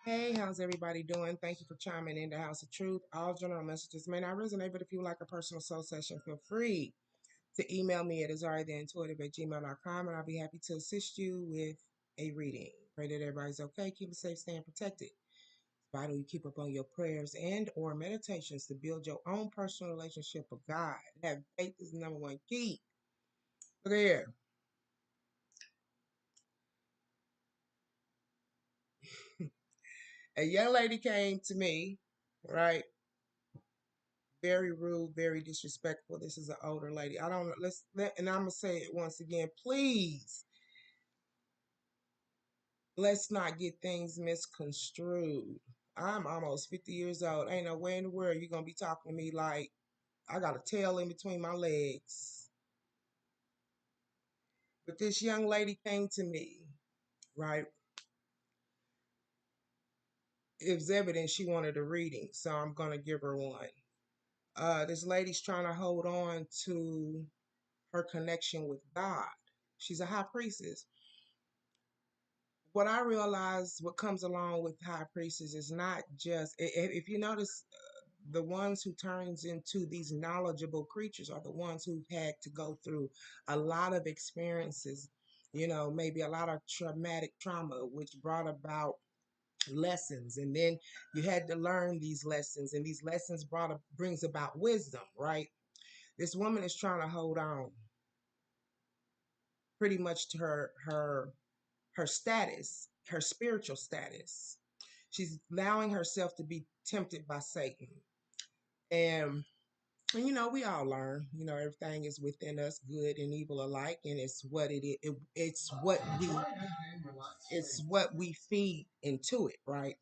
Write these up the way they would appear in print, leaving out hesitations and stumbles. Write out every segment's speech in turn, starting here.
Hey, how's everybody doing? Thank you for chiming in the House of Truth. All general messages may not resonate, but if you would like a personal soul session, feel free to email me at AZARIATHEINTUITIVE@gmail.com, and I'll be happy to assist you with a reading. Pray that everybody's okay. Keep it safe, staying protected. It's vital you keep up on your prayers and or meditations to build your own personal relationship with God. Have faith is the number one key. Look here. A young lady came to me, right? Very rude, very disrespectful. This is an older lady. I don't and I'm gonna say it once again. Please, let's not get things misconstrued. I'm almost 50 years old. Ain't no way in the world you're gonna be talking to me like I got a tail in between my legs. But this young lady came to me, right? It was evident she wanted a reading, so I'm gonna give her one. This lady's trying to hold on to her connection with God. She's a high priestess. What I realize, what comes along with high priests is not just if you notice, the ones who turns into these knowledgeable creatures are the ones who've had to go through a lot of experiences, maybe a lot of traumatic trauma, which brought about lessons, and then you had to learn these lessons, and these lessons brings about wisdom, right? This woman is trying to hold on pretty much to her status, her spiritual status. She's allowing herself to be tempted by Satan. And we all learn, everything is within us, good and evil alike, and it's what it is. It's what we feed into it, right?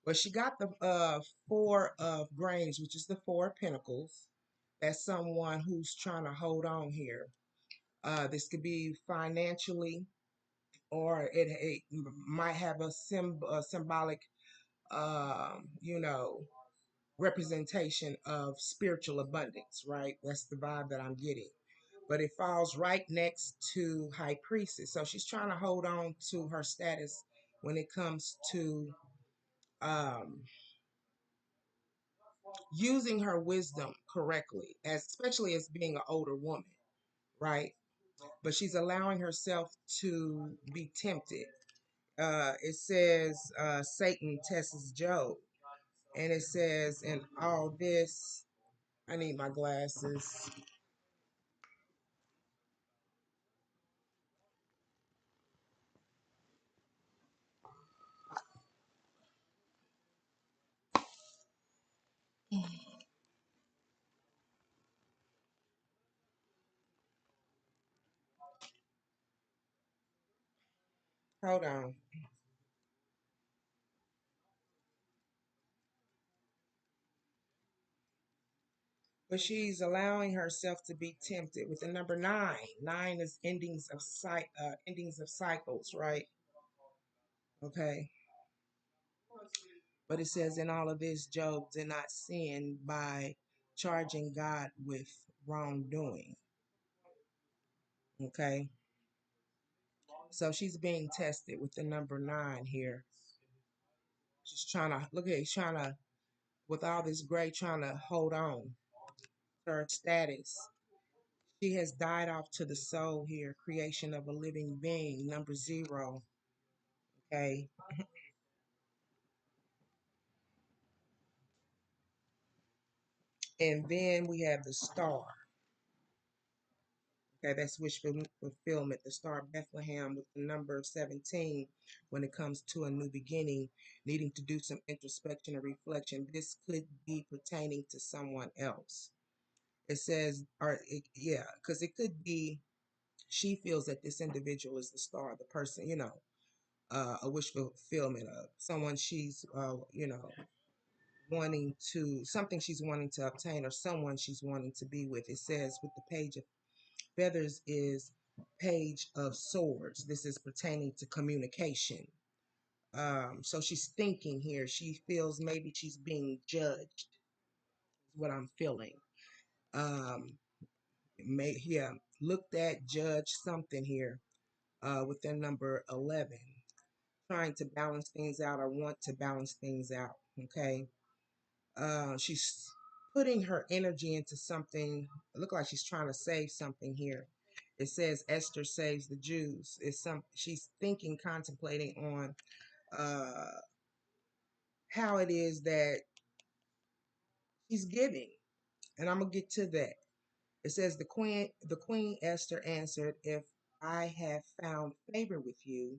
Well, she got the four of grains, which is the four of pentacles. That's someone who's trying to hold on here. This could be financially, or it might have a symbolic, um, you know, representation of spiritual abundance, right? That's the vibe that I'm getting. But it falls right next to high priestess. So she's trying to hold on to her status when it comes to um, using her wisdom correctly, especially as being an older woman, right? But she's allowing herself to be tempted. It says Satan tests Job. And it says, in all this, I need my glasses. Hold on. But she's allowing herself to be tempted with the number nine. Nine is endings of cycles, right? Okay. But it says in all of this, Job did not sin by charging God with wrongdoing. Okay. So she's being tested with the number nine here. She's trying to look at, he's trying to, with all this gray, trying to hold on to her status. She has died off to the soul here, creation of a living being, number zero. Okay. And then we have the star. Okay, that's wish fulfillment, the star of Bethlehem with the number 17 when it comes to a new beginning, needing to do some introspection and reflection. This could be pertaining to someone else. It says, yeah, because it could be she feels that this individual is the star, the person, a wish fulfillment of someone she's, something she's wanting to obtain, or someone she's wanting to be with. It says with the page of feathers is page of swords. This is pertaining to communication. So she's thinking here. She feels maybe she's being judged, is what I'm feeling. Um, yeah, looked at, judged something here with the number 11. trying to balance things out or want to balance things out. Okay. She's putting her energy into something. It look like she's trying to save something here. It says Esther saves the Jews. It's some she's thinking, contemplating on uh how it is that she's giving. And I'm gonna get to that. It says the queen Esther answered, if I have found favor with you,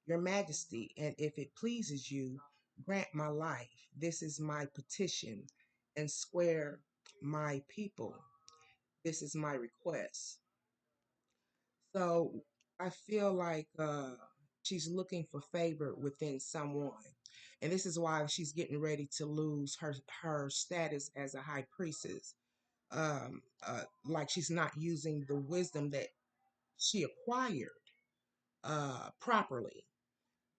your majesty, and if it pleases you, grant my life. This is my petition, and square my people. This is my request. So I feel like she's looking for favor within someone. And this is why she's getting ready to lose her status as a high priestess. Like she's not using the wisdom that she acquired properly.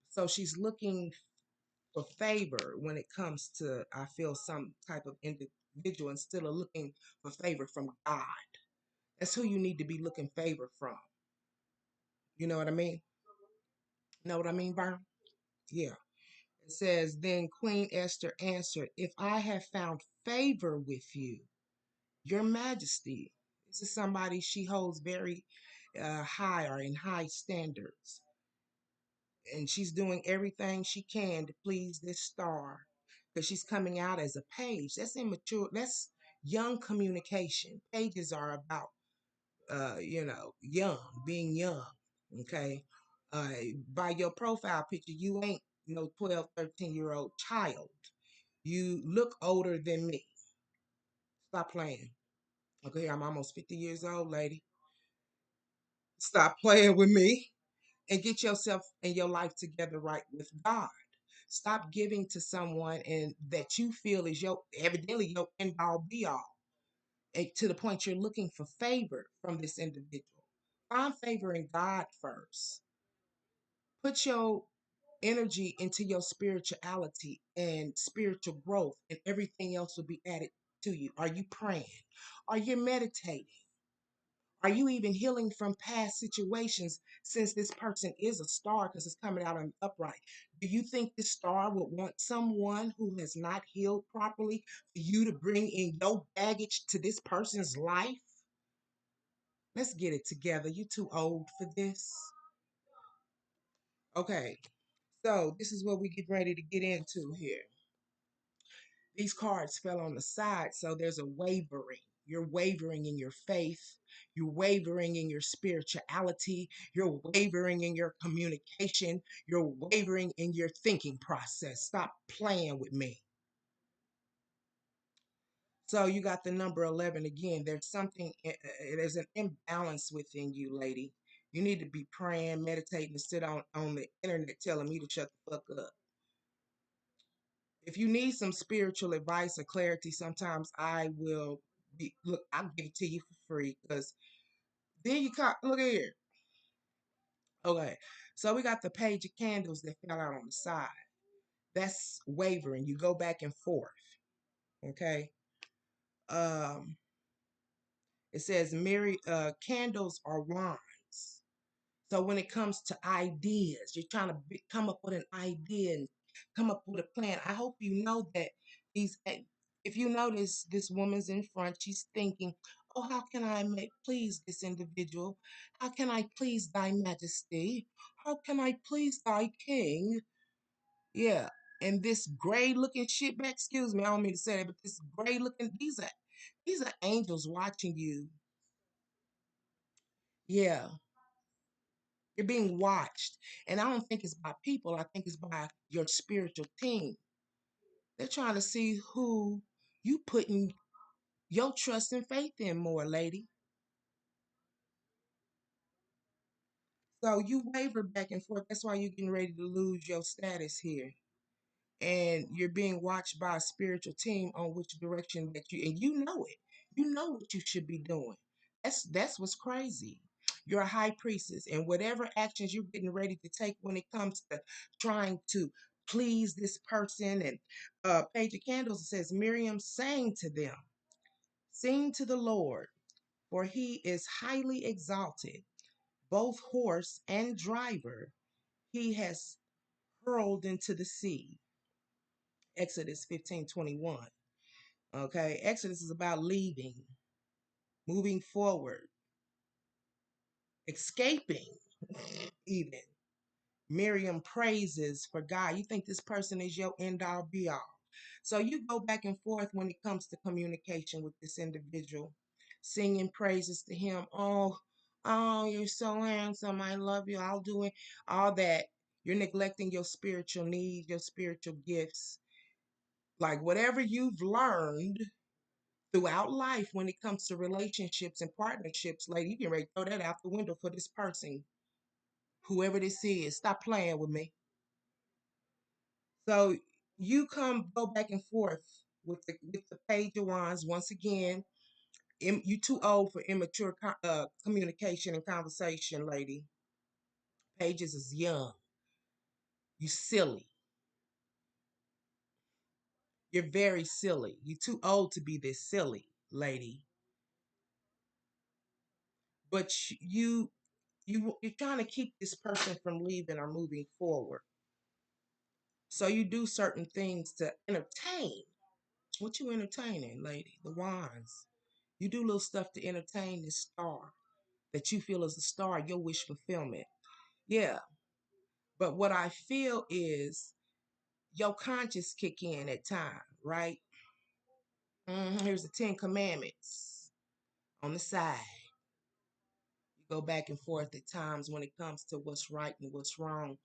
So she's looking for favor when it comes to, I feel, some type of individual instead of looking for favor from God. That's who you need to be looking favor from. You know what I mean? Know what I mean, Byron? Yeah. It says, then Queen Esther answered, if I have found favor with you, your majesty. This is somebody she holds very high or in high standards. And she's doing everything she can to please this star because she's coming out as a page. That's immature. That's young communication. Pages are about, young, being young. Okay. Uh, by your profile picture, you ain't no 12, 13-year-old child. You look older than me. Stop playing. Okay, I'm almost 50 years old, lady. Stop playing with me and get yourself and your life together right with God. Stop giving to someone and that you feel is your evidently your end all be all. And to the point you're looking for favor from this individual. Find favor in God first. Put your energy into your spirituality and spiritual growth, and everything else will be added to you. Are you praying? Are you meditating? Are you even healing from past situations since this person is a star because it's coming out on upright? Do you think this star would want someone who has not healed properly for you to bring in your baggage to this person's life? Let's get it together. You too old for this. Okay, so this is what we get ready to get into here. These cards fell on the side, so there's a wavering. You're wavering in your faith. You're wavering in your spirituality. You're wavering in your communication. You're wavering in your thinking process. Stop playing with me. So you got the number 11 again. There's something, there's an imbalance within you, lady. You need to be praying, meditating, and sit on the internet telling me to shut the fuck up. If you need some spiritual advice or clarity, sometimes I will be look, I'll give it to you for free because then you got look at here. Okay. So we got the page of candles that fell out on the side. That's wavering. You go back and forth. Okay. Um, it says Mary candles are wands. So when it comes to ideas, you're trying to come up with an idea and come up with a plan. I hope you know that these. If you notice, this woman's in front. She's thinking, "Oh, how can I make please this individual? How can I please Thy Majesty? How can I please Thy King?" Yeah, and this gray-looking shit back. Excuse me, I don't mean to say that, but this gray-looking. These are angels watching you. Yeah, you're being watched. And I don't think it's by people. I think it's by your spiritual team. They're trying to see who you putting your trust and faith in more, lady. So you waver back and forth. That's why you're getting ready to lose your status here. And you're being watched by a spiritual team on which direction that and you know it. You know what you should be doing. That's what's crazy. You're a high priestess, and whatever actions you're getting ready to take when it comes to trying to please this person, and Page of Candles says Miriam sang to them, sing to the Lord, for he is highly exalted, both horse and driver. He has hurled into the sea. Exodus 15:21. Okay, Exodus is about leaving, moving forward, escaping, even. Miriam praises for God. You think this person is your end all be all. So you go back and forth when it comes to communication with this individual, singing praises to him. Oh, you're so handsome. I love you. I'll do it. All that. You're neglecting your spiritual needs, your spiritual gifts. Like whatever you've learned throughout life when it comes to relationships and partnerships, lady, you can ready to throw that out the window for this person, whoever this is. Stop playing with me. So you go back and forth with the page of wands once again. You too old for immature communication and conversation, lady. Pages is young. You silly. You're very silly. You're too old to be this silly, lady. But you're trying to keep this person from leaving or moving forward. So you do certain things to entertain. What you entertaining, lady? The wands. You do little stuff to entertain this star that you feel is the star, your wish fulfillment. Yeah. But what I feel is your conscience kick in at time, right? Here's the 10 Commandments on the side. You go back and forth at times when it comes to what's right and what's wrong.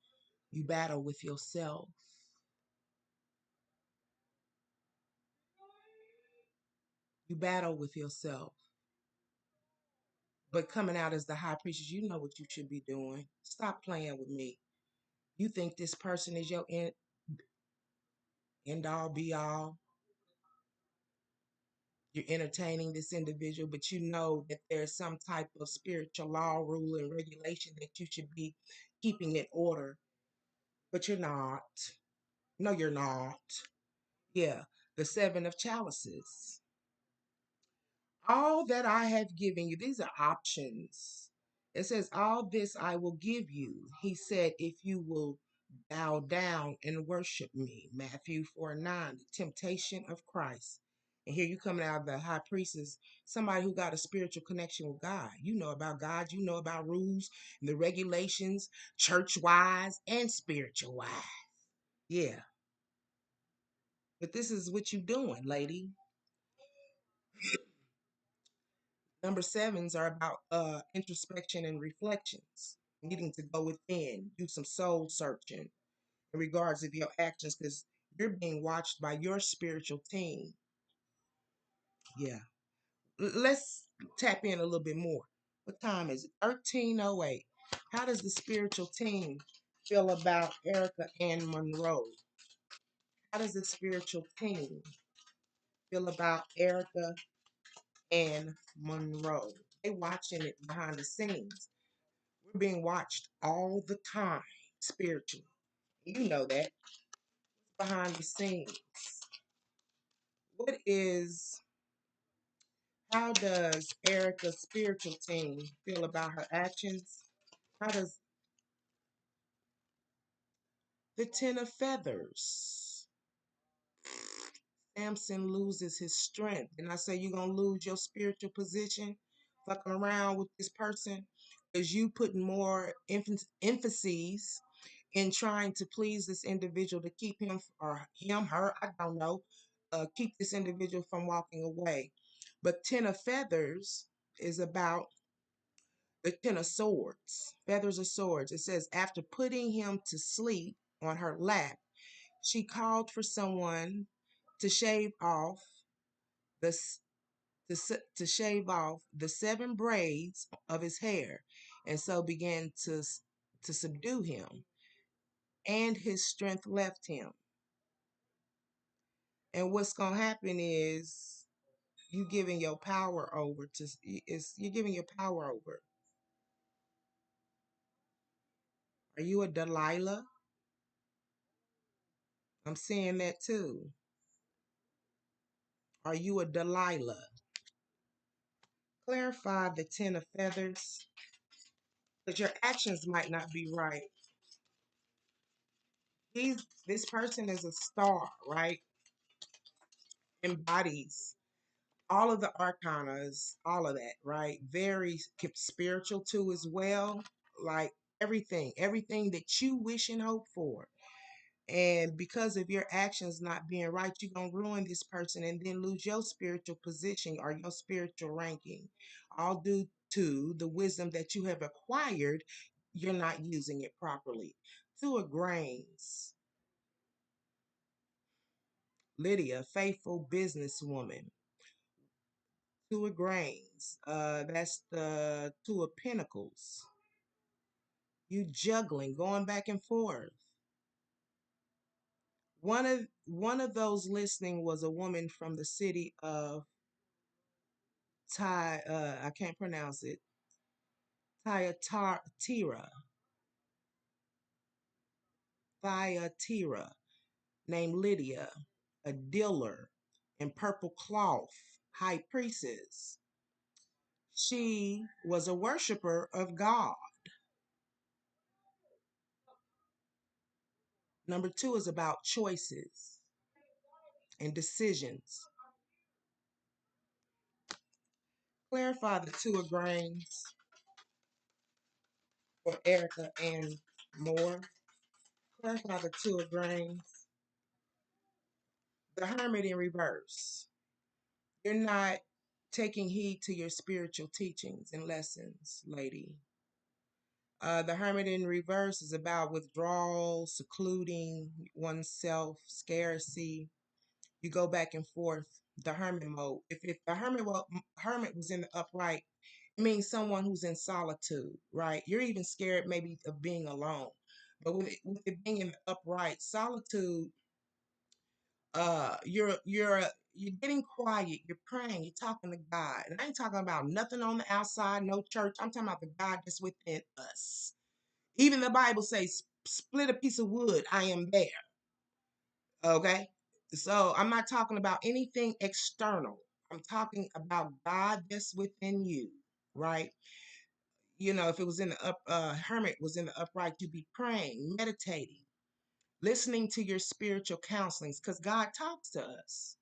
You battle with yourself. You battle with yourself. But coming out as the high priestess, you know what you should be doing. Stop playing with me. You think this person is your end all be all. You're entertaining this individual, but you know that there's some type of spiritual law, rule, and regulation that you should be keeping in order, but you're not. No, you're not. Yeah, the seven of chalices. All that I have given you, these are options. It says, all this I will give you. He said, if you will bow down and worship me. Matthew 4:9, the temptation of Christ. And here you coming out of the high priestess, somebody who got a spiritual connection with God. You know about God, you know about rules and the regulations, church wise and spiritual wise. Yeah. But this is what you doing, lady. Number sevens are about introspection and reflections, needing to go within, do some soul searching in regards of your actions because you're being watched by your spiritual team. Yeah. Let's tap in a little bit more. What time is it? 13:08. How does the spiritual team feel about Erica Ann Monroe? How does the spiritual team feel about Erica Ann Monroe? They watching it behind the scenes. We're being watched all the time spiritually. You know that. Behind the scenes. What is, how does Erica's spiritual team feel about her actions? How does the Ten of Feathers? Samson loses his strength. And I say you're going to lose your spiritual position fucking around with this person because you putting more emphases in trying to please this individual to keep him or him, her, I don't know, keep this individual from walking away. But Ten of Feathers is about the Ten of Swords, Feathers of Swords. It says, after putting him to sleep on her lap, she called for someone to shave off the to shave off the seven braids of his hair, and so began to subdue him, and his strength left him. And what's gonna happen is you giving your power over to it's you're giving your power over. Are you a Delilah? I'm saying that too. Are you a Delilah? Clarify the Ten of Feathers, because your actions might not be right. This person is a star, right? Embodies all of the arcanas, all of that, right? Very spiritual too as well. Like everything that you wish and hope for. And because of your actions not being right, you're gonna ruin this person and then lose your spiritual position or your spiritual ranking. All due to the wisdom that you have acquired, you're not using it properly. Two of grains. Lydia, faithful businesswoman. Two of grains. That's the two of pentacles. You juggling, going back and forth. One of those listening was a woman from the city of I can't pronounce it. Thyatira, Thyatira, named Lydia, a dealer in purple cloth, high priestess. She was a worshiper of God. Number two is about choices and decisions. Clarify the two of grains for Erica and more. Clarify the two of grains. The hermit in reverse. You're not taking heed to your spiritual teachings and lessons, lady. The hermit in reverse is about withdrawal, secluding oneself, scarcity. You go back and forth. The hermit mode. If the hermit was in the upright, it means someone who's in solitude, right? You're even scared maybe of being alone. But with it being in the upright, solitude, you're getting quiet, you're praying, you're talking to God. And I ain't talking about nothing on the outside, no church. I'm talking about the God that's within us. Even the Bible says, split a piece of wood, I am there. Okay? So I'm not talking about anything external. I'm talking about God that's within you, right? You know, if it was in the hermit was in the upright, you'd be praying, meditating, listening to your spiritual counselings, because God talks to us.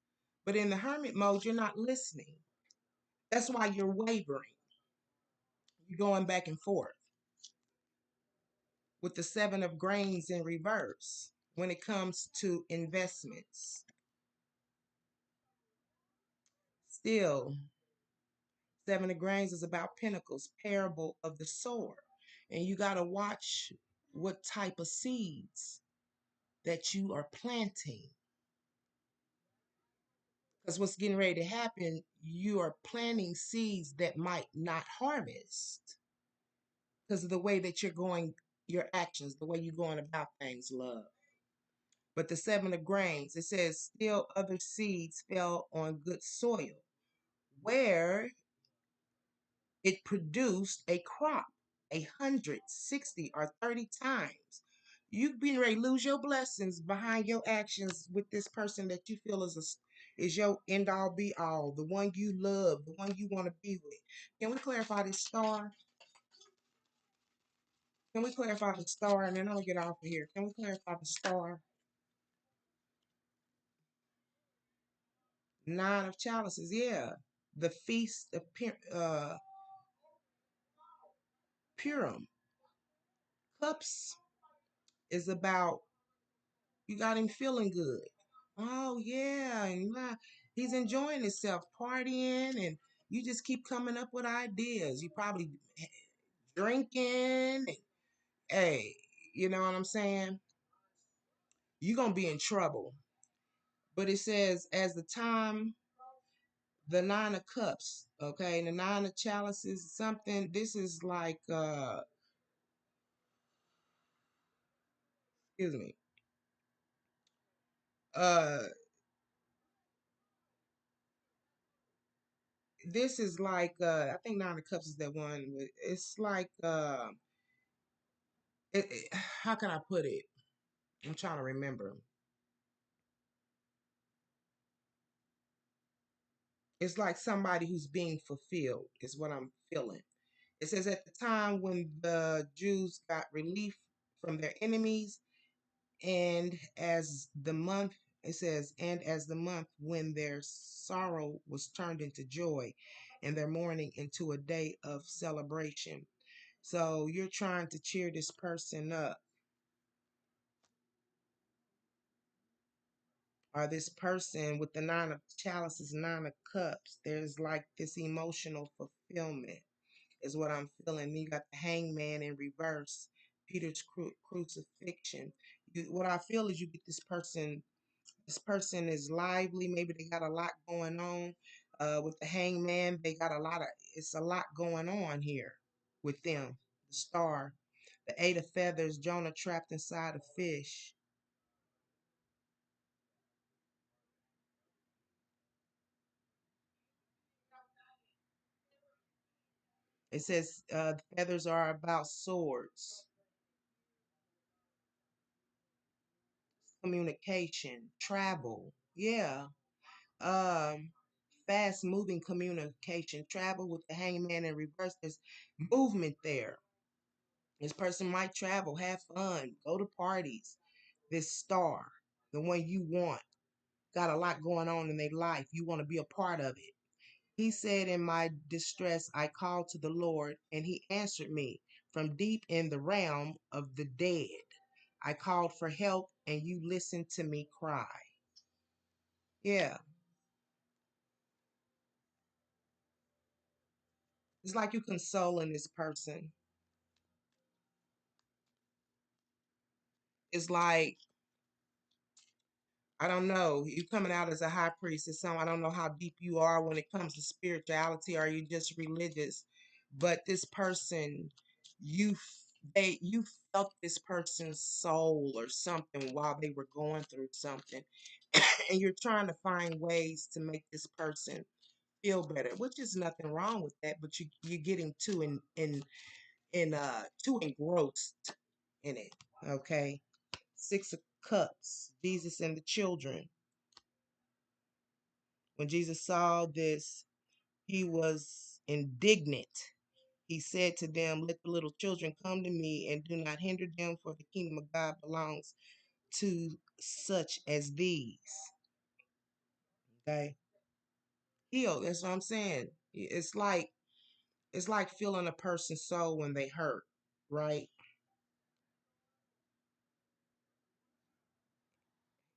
But in the hermit mode, you're not listening. That's why you're wavering. You're going back and forth with the seven of grains in reverse when it comes to investments. Still, seven of grains is about pentacles, parable of the sower. And you got to watch what type of seeds that you are planting. Because what's getting ready to happen, you are planting seeds that might not harvest because of the way that you're going, your actions, the way you're going about things, love. But the seven of grains, it says, still other seeds fell on good soil where it produced a crop 160 or 30 times. You've been ready to lose your blessings behind your actions with this person that you feel is your end all be all, the one you love, the one you want to be with. Can we clarify this star? Can we clarify the star? And then I'll get off of here. Can we clarify the star? Nine of chalices, yeah. The feast of Purim. Cups is about you got him feeling good. Oh yeah, and he's enjoying himself, partying, and you just keep coming up with ideas. You probably drinking. And, hey, you know what I'm saying? You're gonna be in trouble. But it says as the time, the nine of cups, okay, and the nine of chalices, something. This is like, excuse me, uh, this is like, I think nine of cups is that one. It's like, how can I put it? I'm trying to remember. It's like somebody who's being fulfilled, is what I'm feeling. It says at the time when the Jews got relief from their enemies, And as the month, it says, and as the month when their sorrow was turned into joy and their mourning into a day of celebration. So you're trying to cheer this person up, or this person with the nine of chalices, nine of cups. There's like this emotional fulfillment, is what I'm feeling. You got the hangman in reverse, Peter's crucifixion. What I feel is you get this person. This person is lively. Maybe they got a lot going on. With the hangman, they got a lot of. It's a lot going on here with them. The star, the eight of feathers, Jonah trapped inside a fish. It says the feathers are about swords, communication, travel. Yeah. Um, fast moving communication, travel with the hangman in reverse. There's movement there. This person might travel, have fun, go to parties. This star, the one you want, got a lot going on in their life. You want to be a part of it. He said, in my distress, I called to the Lord, and he answered me from deep in the realm of the dead. I called for help, and you listened to me cry. Yeah, it's like you consoling this person. It's like, I don't know, you coming out as a high priest or something. I don't know how deep you are when it comes to spirituality. Are you just religious? But this person, you you felt this person's soul or something while they were going through something, and you're trying to find ways to make this person feel better, which is nothing wrong with that. But you're getting too too engrossed in it. Okay, Six of Cups, Jesus and the children. When Jesus saw this, he was indignant. He said to them, let the little children come to me and do not hinder them, for the kingdom of God belongs to such as these. Okay. Heal. That's what I'm saying. It's like feeling a person's soul when they hurt, right?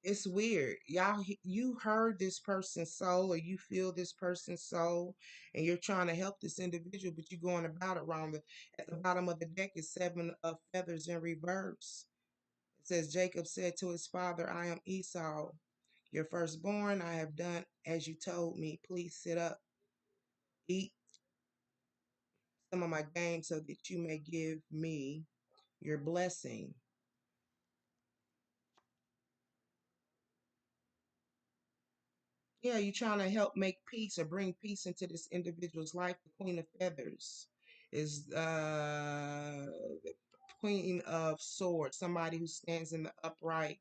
It's weird. Y'all, you heard this person's soul, or you feel this person's soul, and you're trying to help this individual, but you're going about it wrong. At the bottom of the deck is seven of feathers in reverse. It says, Jacob said to his father, I am Esau, your firstborn. I have done as you told me. Please sit up, eat some of my game so that you may give me your blessing. Yeah, you're trying to help make peace or bring peace into this individual's life. The Queen of Feathers is the Queen of Swords, somebody who stands in the upright.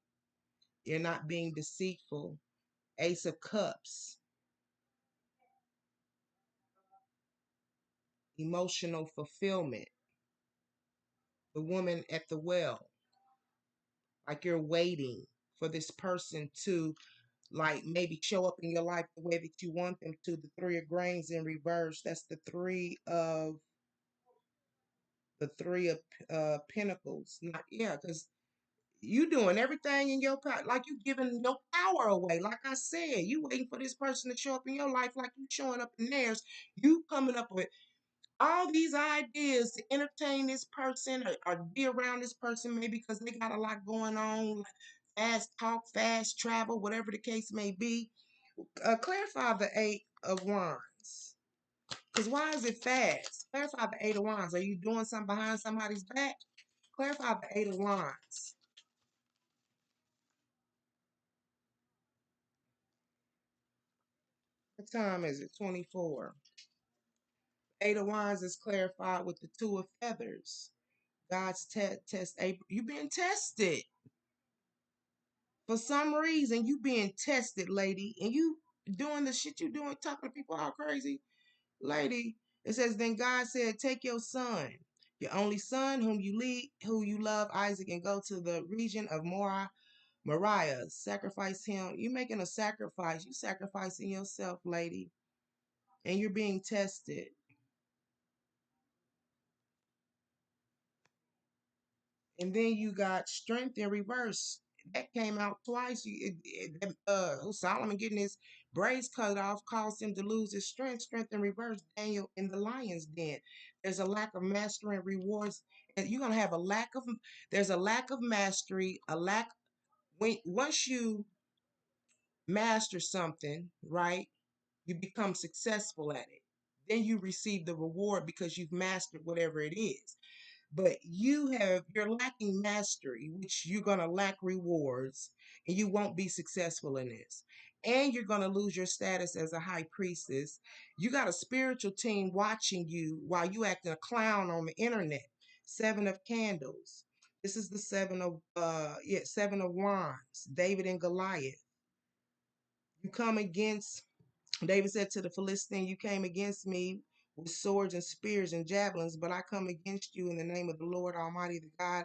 You're not being deceitful. Ace of Cups, emotional fulfillment. The woman at the well, like you're waiting for this person to like maybe show up in your life the way that you want them to. The Three of Grains in reverse. That's the three of pentacles. Not yeah, because you doing everything in your power, like you giving your power away. Like I said, you waiting for this person to show up in your life, like you showing up in theirs. You coming up with all these ideas to entertain this person, or be around this person, maybe because they got a lot going on, like fast talk, fast travel, whatever the case may be. Clarify the Eight of Wands. Because why is it fast? Clarify the Eight of Wands. Are you doing something behind somebody's back? Clarify the Eight of Wands. What time is it? 24. Eight of Wands is clarified with the Two of Feathers. God's test. You being tested. For some reason, you being tested, lady. And you doing the shit you doing, talking to people all crazy. Lady, it says, then God said, take your son. Your only son, whom you lead, who you love, Isaac, and go to the region of Moriah. Sacrifice him. You're making a sacrifice. You sacrificing yourself, lady, and you're being tested. And then you got strength in reverse. That came out twice. Solomon getting his braids cut off caused him to lose his strength. Strength in reverse. Daniel in the lion's den. There's a lack of mastery and rewards, and you're gonna have a lack of. There's a lack of mastery. A lack when once you master something, right? You become successful at it. Then you receive the reward because you've mastered whatever it is. But you're lacking mastery, which you're going to lack rewards, and you won't be successful in this. And you're going to lose your status as a high priestess. You got a spiritual team watching you while you acting a clown on the internet. Seven of candles. This is the seven of wands. David and Goliath. You come against, David said to the Philistine, you came against me with swords and spears and javelins, but I come against you in the name of the Lord Almighty, the God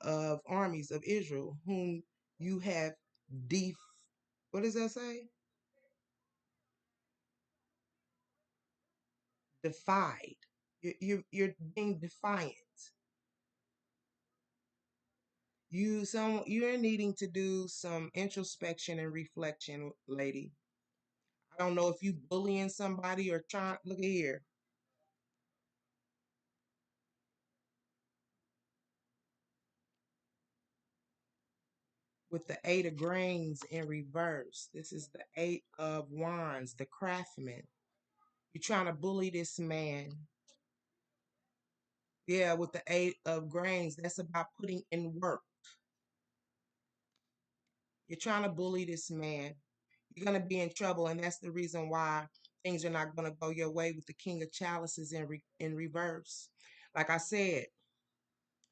of armies of Israel, whom you have def what does that say? Defied. You're being defiant. You're needing to do some introspection and reflection, lady. I don't know if you bullying somebody or trying. Look at here. With the eight of grains in reverse. This is the eight of wands, the craftsman. You're trying to bully this man. Yeah, with the eight of grains, that's about putting in work. You're trying to bully this man. You're going to be in trouble, and that's the reason why things are not going to go your way with the king of chalices in reverse. Like I said,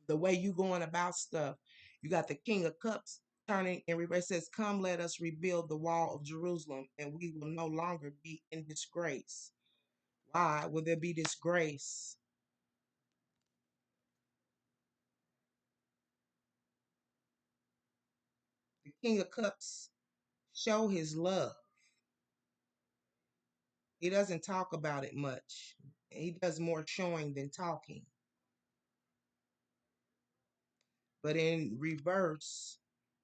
the way you going about stuff, you got the king of cups turning in reverse. It says, come, let us rebuild the wall of Jerusalem, and we will no longer be in disgrace. Why will there be disgrace? The king of cups show his love. He doesn't talk about it much. He does more showing than talking. But in reverse,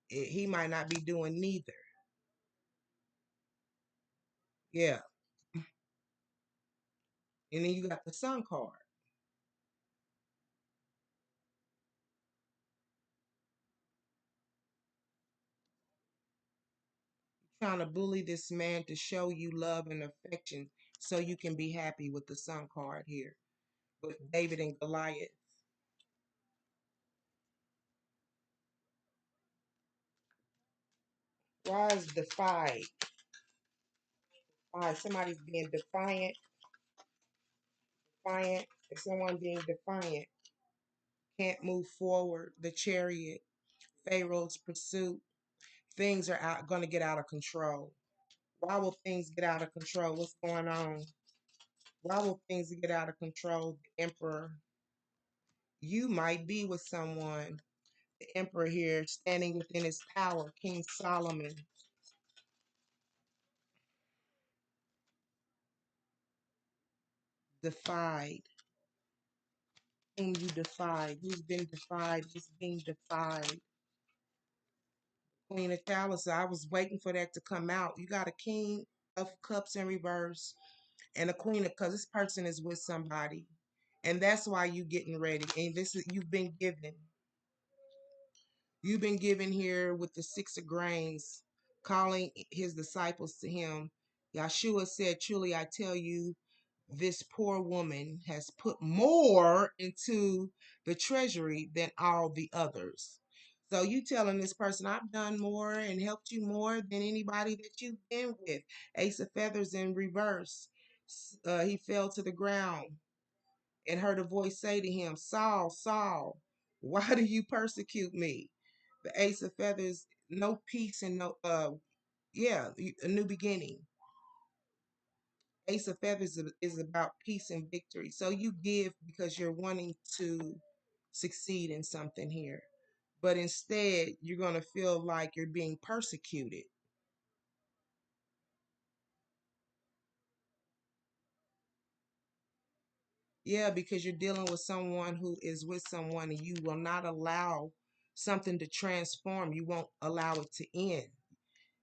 he might not be doing neither. Yeah. And then you got the sun card. Trying to bully this man to show you love and affection so you can be happy with the sun card here with David and Goliath. Why is defied? Why somebody's being defiant? Defiant. If someone being defiant can't move forward, the chariot, Pharaoh's pursuit, things are out going to get out of control. Why will things get out of control? What's going on? Why will things get out of control? The emperor. You might be with someone. The emperor here standing within his power, King Solomon. Defied. Whom you defied? Who's been defied? Who's being defied? Queen of Chalice. I was waiting for that to come out. You got a King of Cups in reverse and a Queen of Cups. This person is with somebody, and that's why you getting ready. And this is you've been given. You've been given here with the six of grains, calling his disciples to him. Yeshua said, truly I tell you, this poor woman has put more into the treasury than all the others. So you telling this person, I've done more and helped you more than anybody that you've been with. Ace of feathers in reverse. He fell to the ground and heard a voice say to him, Saul, Saul, why do you persecute me? The ace of feathers, no peace and no, yeah, a new beginning. Ace of Feathers is about peace and victory. So you give because you're wanting to succeed in something here. But instead, you're going to feel like you're being persecuted. Yeah, because you're dealing with someone who is with someone and you will not allow something to transform. You won't allow it to end.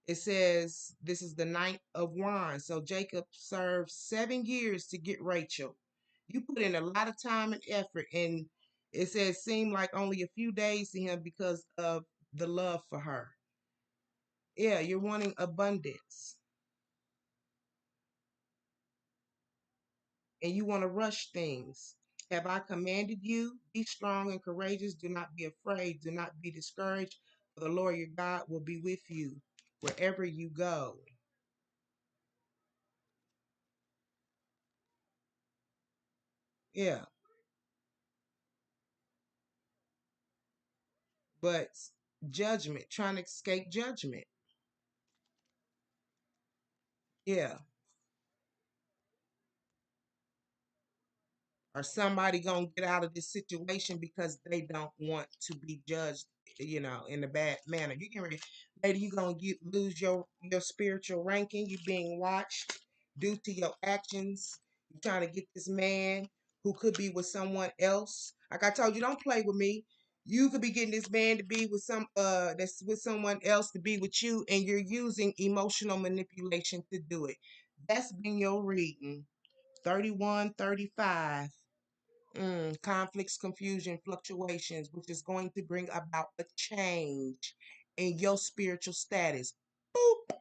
It says this is the Knight of Wands. So Jacob served 7 years to get Rachel. You put in a lot of time and effort, and it says seemed like only a few days to him because of the love for her. Yeah, you're wanting abundance and you want to rush things. Have I commanded you? Be strong and courageous. Do not be afraid. Do not be discouraged. For the Lord your God will be with you wherever you go. Yeah, but judgment, trying to escape judgment. Yeah. Or somebody gonna get out of this situation because they don't want to be judged, in a bad manner. You can ready, lady, you gonna lose your spiritual ranking. You being watched due to your actions. You trying to get this man who could be with someone else. Like I told you, don't play with me. You could be getting this man to be with that's with someone else to be with you, and you're using emotional manipulation to do it. That's been your reading. 31, 35. Conflicts, confusion, fluctuations, which is going to bring about a change in your spiritual status. Boop.